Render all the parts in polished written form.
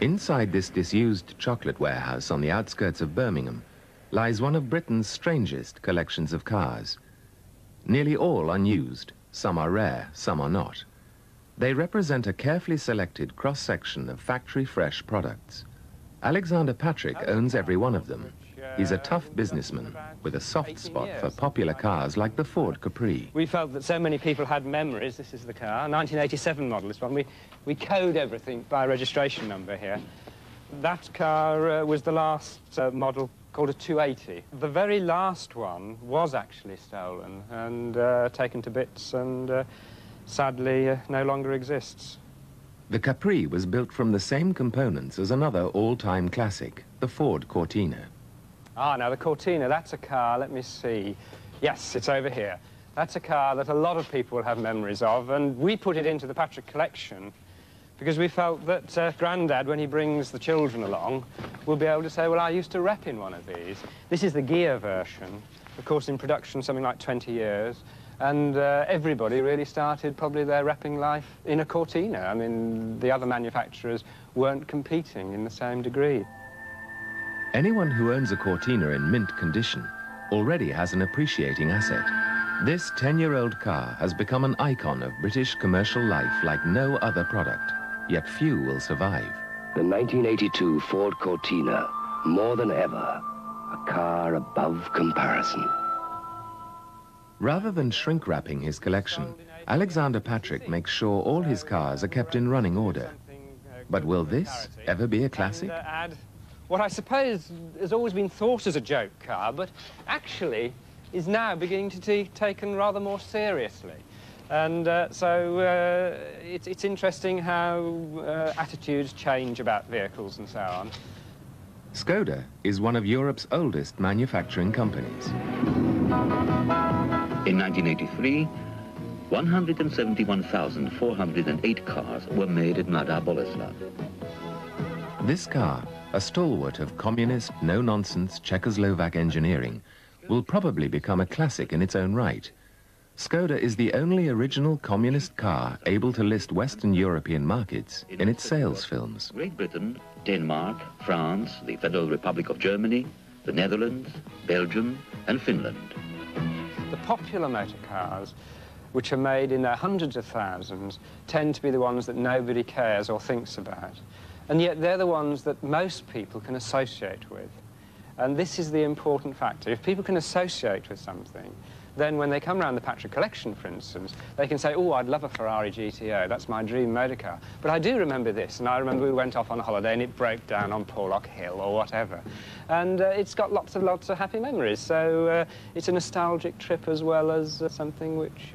Inside this disused chocolate warehouse on the outskirts of Birmingham lies one of Britain's strangest collections of cars. Nearly all unused, some are rare, some are not. They represent a carefully selected cross-section of factory-fresh products. Alexander Patrick owns every one of them. He's a tough businessman with a soft spot for popular cars like the Ford Capri. We felt that so many people had memories. This is the car, 1987 model, this one. We code everything by registration number here. That car was the last model called a 280. The very last one was actually stolen and taken to bits and sadly no longer exists. The Capri was built from the same components as another all-time classic, the Ford Cortina. Ah, now the Cortina, that's a car, let me see. Yes, it's over here. That's a car that a lot of people will have memories of, and we put it into the Patrick collection because we felt that Grandad, when he brings the children along, will be able to say, well, I used to rep in one of these. This is the gear version, of course, in production something like 20 years, and everybody really started probably their repping life in a Cortina. I mean, the other manufacturers weren't competing in the same degree. Anyone who owns a Cortina in mint condition already has an appreciating asset. This 10-year-old car has become an icon of British commercial life like no other product, yet few will survive. The 1982 Ford Cortina, more than ever, a car above comparison. Rather than shrink-wrapping his collection, Alexander Patrick makes sure all his cars are kept in running order. But will this ever be a classic? What I suppose has always been thought as a joke car, but actually is now beginning to be taken rather more seriously. And so it's interesting how attitudes change about vehicles and so on. Skoda is one of Europe's oldest manufacturing companies. In 1983, 171,408 cars were made at Mladá Boleslav. This car, a stalwart of communist, no-nonsense Czechoslovak engineering, will probably become a classic in its own right. Skoda is the only original communist car able to list Western European markets in its sales films. Great Britain, Denmark, France, the Federal Republic of Germany, the Netherlands, Belgium and Finland. The popular motor cars, which are made in their hundreds of thousands, tend to be the ones that nobody cares or thinks about. And yet they're the ones that most people can associate with. And this is the important factor. If people can associate with something, then when they come around the Patrick collection, for instance, they can say, oh, I'd love a Ferrari GTO, that's my dream motor car. But I do remember this, and I remember we went off on a holiday and it broke down on Porlock Hill or whatever. And it's got lots of happy memories. So it's a nostalgic trip as well as something which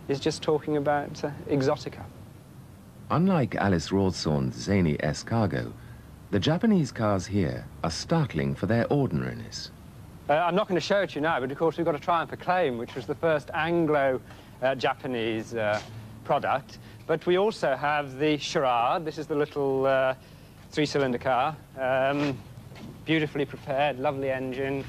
is just talking about exotica. Unlike Alice Rawson's zany escargot, the Japanese cars here are startling for their ordinariness. I'm not going to show it to you now, but of course we've got a Triumph Acclaim, which was the first Anglo-Japanese product. But we also have the Charade. This is the little three-cylinder car. Beautifully prepared, lovely engine,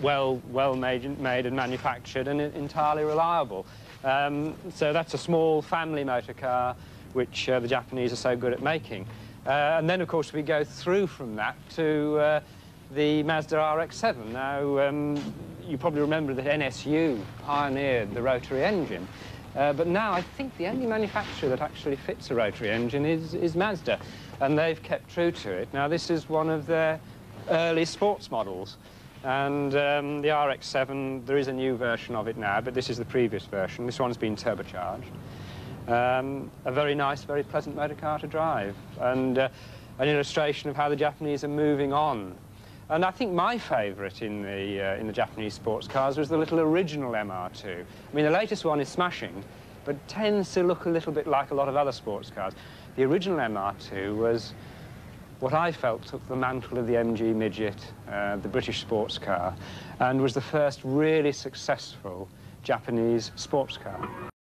well made and manufactured, and entirely reliable. So that's a small family motor car, which the Japanese are so good at making. And then, of course, we go through from that to the Mazda RX-7. Now, you probably remember that NSU pioneered the rotary engine. But now I think the only manufacturer that actually fits a rotary engine is Mazda, and they've kept true to it. Now, this is one of their early sports models. And the RX-7, there is a new version of it now, but this is the previous version. This one's been turbocharged. A very nice, very pleasant motor car to drive, and an illustration of how the Japanese are moving on. And I think my favourite in the Japanese sports cars was the little original MR2. I mean, the latest one is smashing, but tends to look a little bit like a lot of other sports cars. The original MR2 was what I felt took the mantle of the MG Midget, the British sports car, and was the first really successful Japanese sports car.